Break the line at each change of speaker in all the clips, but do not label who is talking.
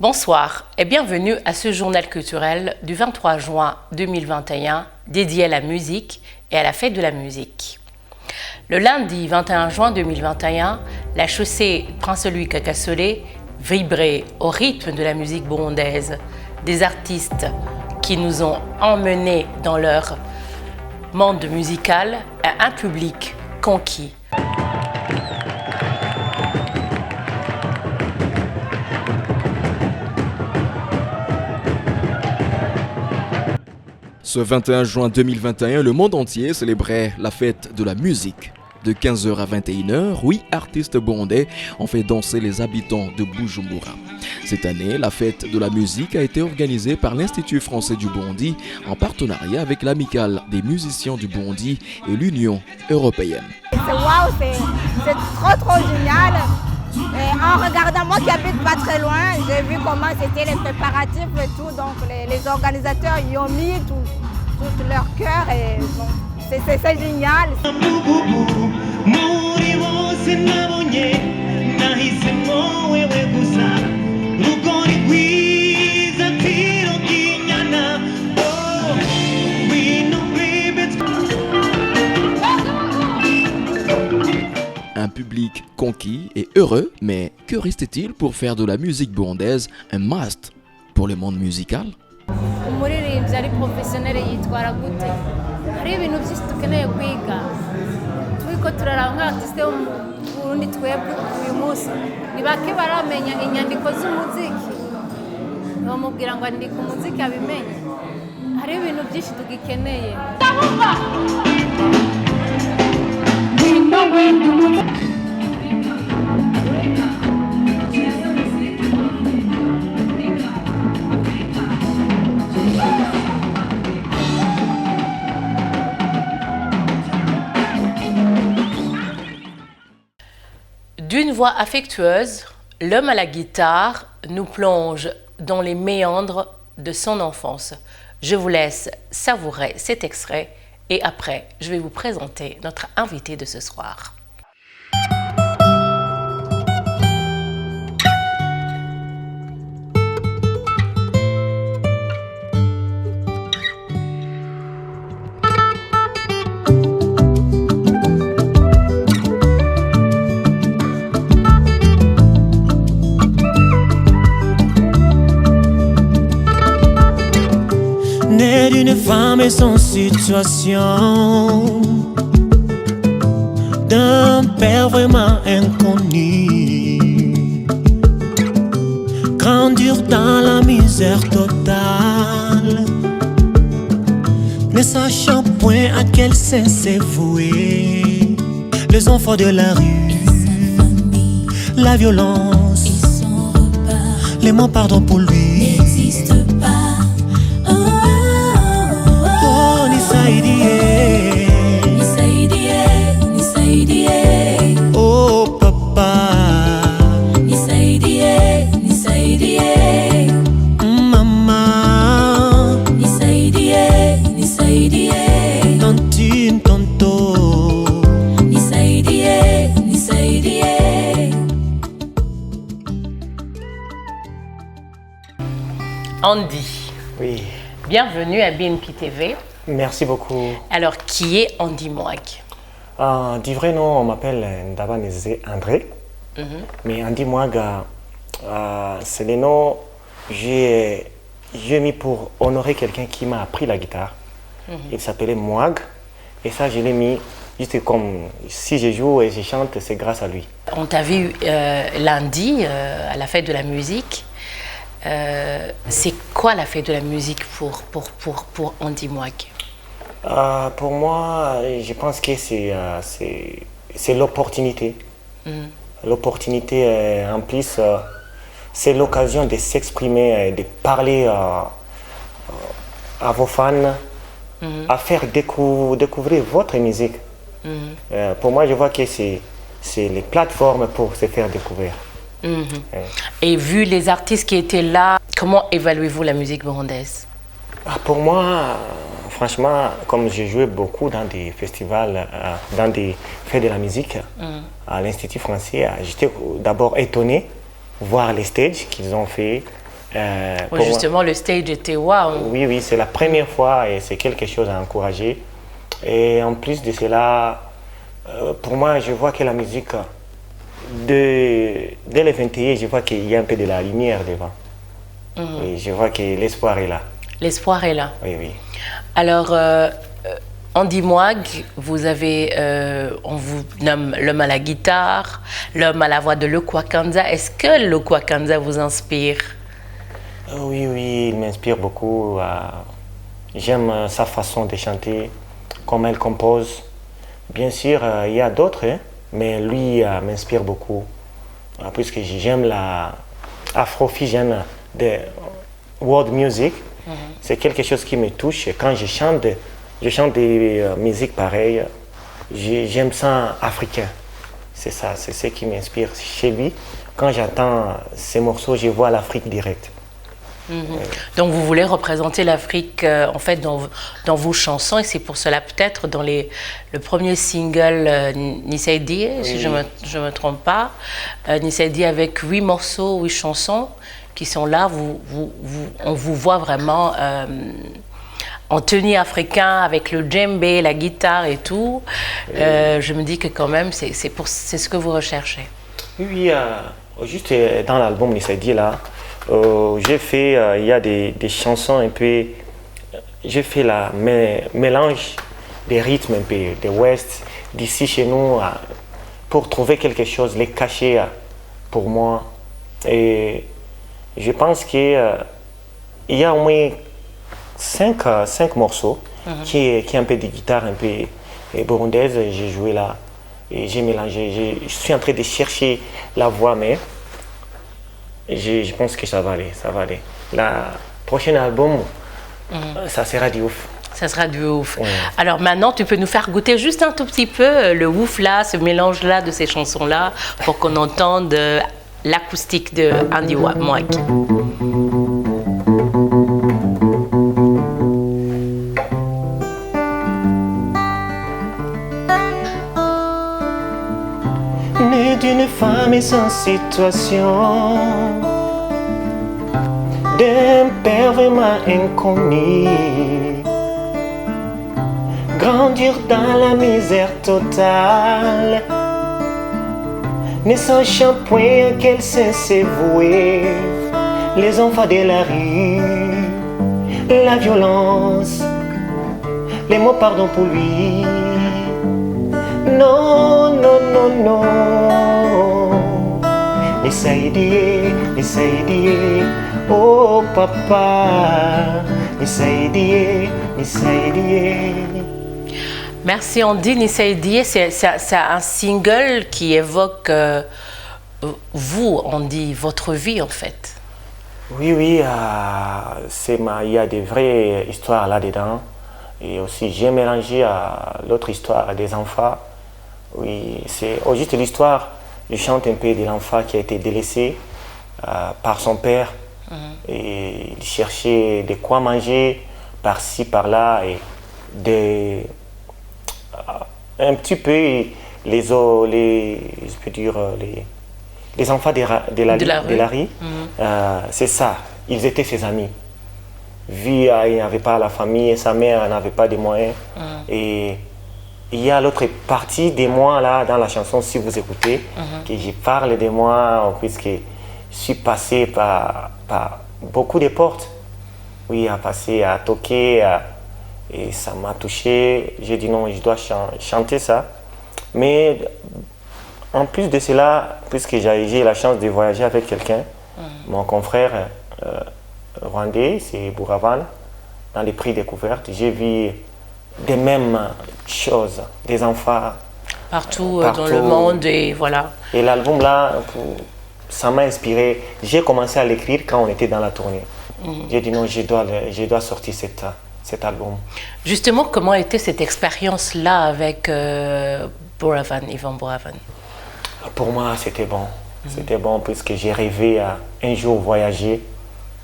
Bonsoir et bienvenue à ce journal culturel du 23 juin 2021 dédié à la musique et à la fête de la musique. Le lundi 21 juin 2021, la chaussée Prince-Louis Cacasolé vibrait au rythme de la musique burundaise. Des artistes qui nous ont emmenés dans leur monde musical à un public conquis.
Ce 21 juin 2021, le monde entier célébrait la fête de la musique. De 15h à 21h, 8 artistes burundais ont fait danser les habitants de Bujumbura. Cette année, la fête de la musique a été organisée par l'Institut français du Burundi en partenariat avec l'Amicale des musiciens du Burundi et l'Union européenne.
Waouh, c'est trop génial. Et en regardant, moi qui habite pas très loin, j'ai vu comment c'était les préparatifs et tout. Donc les organisateurs y ont mis tout leur cœur et bon, c'est génial.
Un public conquis et heureux, mais que restait-il pour faire de la musique burundaise un must pour le monde musical?
umuririmbyi ari professionnel yitwara gute hari ibintu byinshi dukeneye kwiga turiko turaraba nk'artiste wo mu Burundi twebwe uyu munsi ni bake baramenya inyandiko z'umuziki bamubwira ngo andika umuziki abimenye hari ibintu byinshi tugikeneye.
D'une voix affectueuse, l'homme à la guitare nous plonge dans les méandres de son enfance. Je vous laisse savourer cet extrait et après, je vais vous présenter notre invité de ce soir.
Né d'une femme et son situation, d'un père vraiment inconnu, grandir dans la misère totale, ne sachant point à quel sens c'est voué. Les enfants de la rue, la violence, les mots pardon pour lui n'existe pas. Oh papa, Nisaidie, maman, Nisaidie, tantine, tonto, Nisaidie.
Andy,
Oui,
bienvenue à BNP TV.
merci beaucoup.
Alors, qui est Andy Mwag?
Du vrai nom, on m'appelle Ndabaneze André. Mais Andy Mwag, c'est le nom que j'ai mis pour honorer quelqu'un qui m'a appris la guitare. Il s'appelait Mwag. Et ça, je l'ai mis juste comme si je joue et je chante, c'est grâce à lui.
On t'a vu lundi à la fête de la musique. C'est quoi la fête de la musique pour Andy Mwag?
Pour moi, je pense que c'est l'opportunité. L'opportunité, en plus, c'est l'occasion de s'exprimer, de parler à vos fans, à faire découvrir votre musique. Pour moi, je vois que c'est les plateformes pour se faire découvrir.
Et vu les artistes qui étaient là, comment évaluez-vous la musique burundaise?
Pour moi, franchement, comme j'ai joué beaucoup dans des festivals, dans des fêtes de la musique, à l'Institut français, j'étais d'abord étonné voir les stages qu'ils ont fait,
Oui, justement, le stage était waouh.
Oui, oui, c'est la première fois et c'est quelque chose à encourager. Et en plus de cela, pour moi, je vois que la musique, dès le 21, je vois qu'il y a un peu de la lumière devant. Et je vois que l'espoir est là.
L'espoir est là.
Oui, oui.
Alors, Andy Mouag, vous avez, on vous nomme l'homme à la guitare, l'homme à la voix de Lokwa Kanza. Est-ce que Lokwa Kanza vous inspire?
Oui, oui, il m'inspire beaucoup. J'aime sa façon de chanter, comment elle compose. Bien sûr, il y a d'autres, hein, mais lui m'inspire beaucoup. Puisque j'aime la afrofusion de world music. C'est quelque chose qui me touche. Et quand je chante des musiques pareilles, j'aime ça africain. C'est ça, c'est ce qui m'inspire chez lui. Quand j'entends ces morceaux, je vois l'Afrique directe.
Donc vous voulez représenter l'Afrique en fait dans vos chansons et c'est pour cela peut-être dans le premier single Nisaidi, si je me trompe pas, Nisaidi avec 8 morceaux, 8 chansons qui sont là, on vous voit vraiment en tenue africain avec le djembé, la guitare et tout. Je me dis que quand même c'est ce que vous recherchez.
Oui, juste dans l'album Nisaidi là. J'ai fait, il y a des chansons un peu, j'ai fait la mélange des rythmes un peu, des West, d'ici chez nous, pour trouver quelque chose, les cacher pour moi. Et je pense qu'il y a au moins 5 morceaux qui est un peu de guitare, un peu burundaise, j'ai joué là et j'ai mélangé. Je suis en train de chercher la voix, mais je pense que ça va aller, ça va aller. La prochaine album, ça sera du ouf.
Ça sera du ouf. Alors maintenant, tu peux nous faire goûter juste un tout petit peu le ouf là, ce mélange là de ces chansons là, pour qu'on entende l'acoustique de Andy Mouag.
Né d'une femme sans situation, d'un père vraiment inconnu, grandir dans la misère totale, ne sachant point à quel sens s'est voué, les enfants de la rue, la violence, les mots pardon pour lui. Non, non, non, non. Nisaidie, Nisaidie, oh papa. Nisaidie, Nisaidie.
Merci Andy. Nisaidie, c'est un single qui évoque vous, Andy, votre vie en fait.
Oui, oui, il y a des vraies histoires là-dedans. Et aussi, j'ai mélangé l'autre histoire des enfants. Oui, c'est juste l'histoire. Je chante un peu de l'enfant qui a été délaissé par son père. Et il cherchait de quoi manger par-ci, par-là. Et un petit peu les enfants de la rue. C'est ça, ils étaient ses amis. Vu il n'avait pas la famille, sa mère n'avait pas de moyens. Et il y a l'autre partie de moi là dans la chanson, si vous écoutez, que je parle de moi, puisque je suis passé par beaucoup de portes. Oui, à passer, à toquer, et ça m'a touché. J'ai dit non, je dois chanter ça. Mais en plus de cela, puisque j'ai la chance de voyager avec quelqu'un, mon confrère rwandais, c'est Bouravan, dans les prix découvertes, j'ai vu des mêmes choses, des enfants
partout dans le monde et voilà.
Et l'album là, ça m'a inspiré. J'ai commencé à l'écrire quand on était dans la tournée. J'ai dit non, je dois sortir cet album.
Justement, comment était cette expérience-là avec Bouravan, Yvan Bouravan?
Pour moi, c'était bon. C'était bon puisque j'ai rêvé à un jour voyager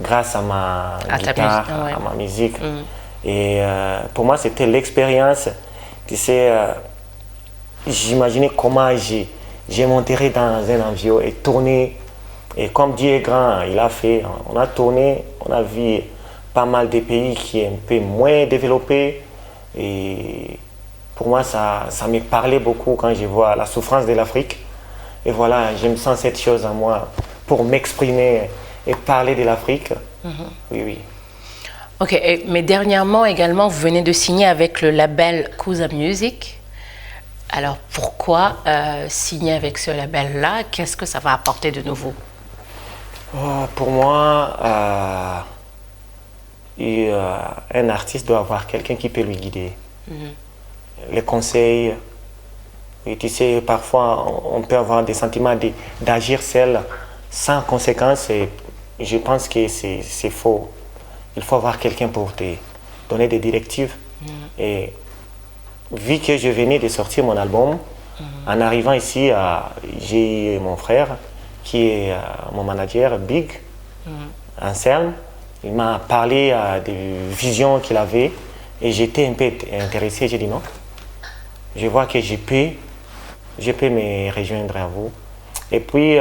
grâce à ma guitare, à ma musique. Et pour moi, c'était l'expérience. Tu sais, j'imaginais comment j'ai monté dans un avion et tourné Et comme Dieu est grand, il a fait, on a tourné, on a vu pas mal de pays qui sont un peu moins développés. Et pour moi, ça me parlait beaucoup quand je vois la souffrance de l'Afrique. Et voilà, je me sens cette chose en moi pour m'exprimer et parler de l'Afrique. Oui, oui.
Ok, mais dernièrement également, vous venez de signer avec le label Kuza Music. Alors pourquoi signer avec ce label-là? Qu'est-ce que ça va apporter de nouveau?
Pour moi, un artiste doit avoir quelqu'un qui peut lui guider. Les conseils, et tu sais, parfois on peut avoir des sentiments d'agir seul sans conséquence et je pense que c'est faux. Il faut avoir quelqu'un pour te donner des directives. Et vu que je venais de sortir mon album, en arrivant ici, j'ai eu mon frère qui est mon manager, Big, Anselme. Il m'a parlé des visions qu'il avait et j'étais un peu intéressé. J'ai dit non, je vois que je peux me rejoindre à vous. Et puis,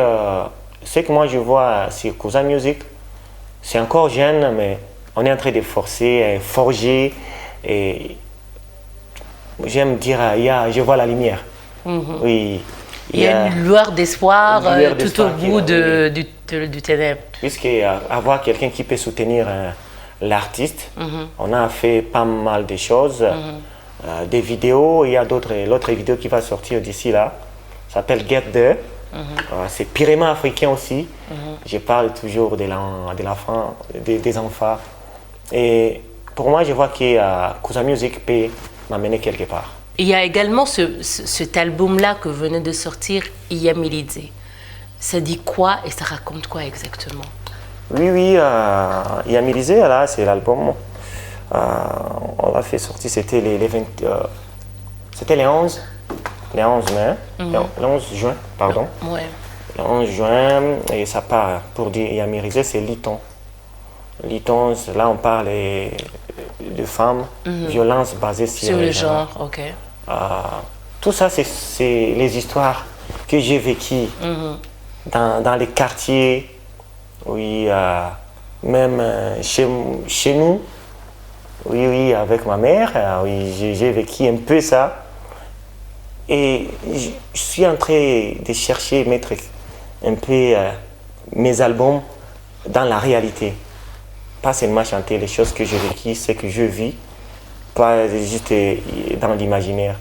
ce que moi je vois sur Kuza Music, c'est encore jeune, mais on est en train de forcer, forger. Et j'aime dire, je vois la lumière. Oui.
Il y a une lueur d'espoir tout au bout du ténèbre.
Puisque avoir quelqu'un qui peut soutenir l'artiste, on a fait pas mal de choses, des vidéos, il y a l'autre vidéo qui va sortir d'ici là, ça s'appelle Get There. C'est purement africain aussi. Je parle toujours de l'enfant, des enfants. Et pour moi, je vois que Kuza Music peut m'amener quelque part.
Il y a également cet album-là que venait de sortir, Iyamilidze. Ça dit quoi et ça raconte quoi exactement?
Oui, Iyamilidze, là, c'est l'album. On l'a fait sortir, c'était le 11 juin, pardon.
Ouais.
Le 11 juin, et ça part, pour dire Iyamilidze, c'est Liton. Liton, là, on parle de femmes, violence basée sur
le genre. Ok.
Tout ça, c'est les histoires que j'ai vécues dans les quartiers, oui, même chez nous, oui, avec ma mère, oui, j'ai vécu un peu ça. Et je suis en train de chercher, mettre un peu mes albums dans la réalité. Pas seulement chanter les choses que j'ai vécues, ce que je vis, pas juste dans l'imaginaire.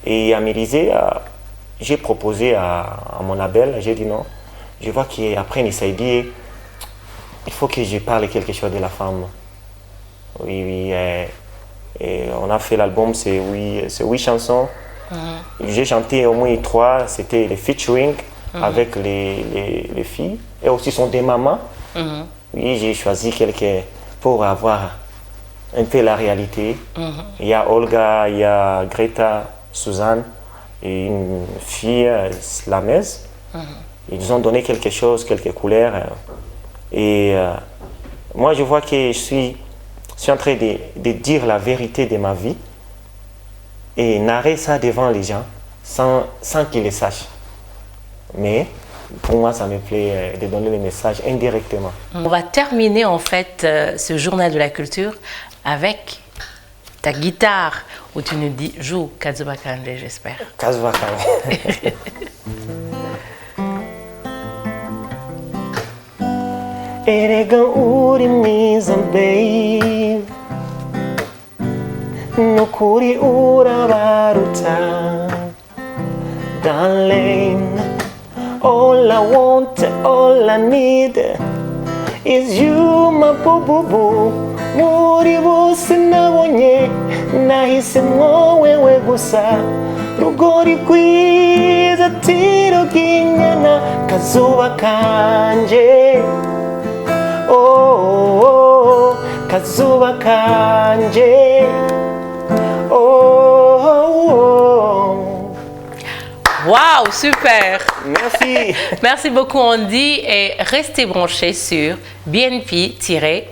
Et à Iyamilidze, j'ai proposé à mon label, j'ai dit non. Je vois qu'après Nisaïdi, il faut que je parle quelque chose de la femme. Oui, et on a fait l'album, c'est 8 chansons. J'ai chanté au moins 3, c'était les featuring avec les filles. Et aussi sont des mamans. Oui, j'ai choisi quelques pour avoir un peu la réalité. Il y a Olga, il y a Greta, Suzanne et une fille, Slamez. Ils ont donné quelque chose, quelques couleurs. Et moi, je vois que je suis en train de dire la vérité de ma vie et narrer ça devant les gens sans qu'ils le sachent. Mais pour moi, ça me plaît de donner le message indirectement.
On va terminer en fait ce journal de la culture avec ta guitare où tu nous dis joue Kazuba Kande, j'espère.
Kazuba Kande. Erega uri mwiza babe, nukuri urabaruta, darling. All I want, all I need is you, my boo-boo-boo. Muri bose nabonye, nahisemwo wewe gusa. Rugori rwiza tiro ry'inyana, Kazuba kanje. Oh, Kazuba kanje.
Waouh, super!
Merci!
Merci beaucoup Andy et restez branchés sur bnp-tv.com.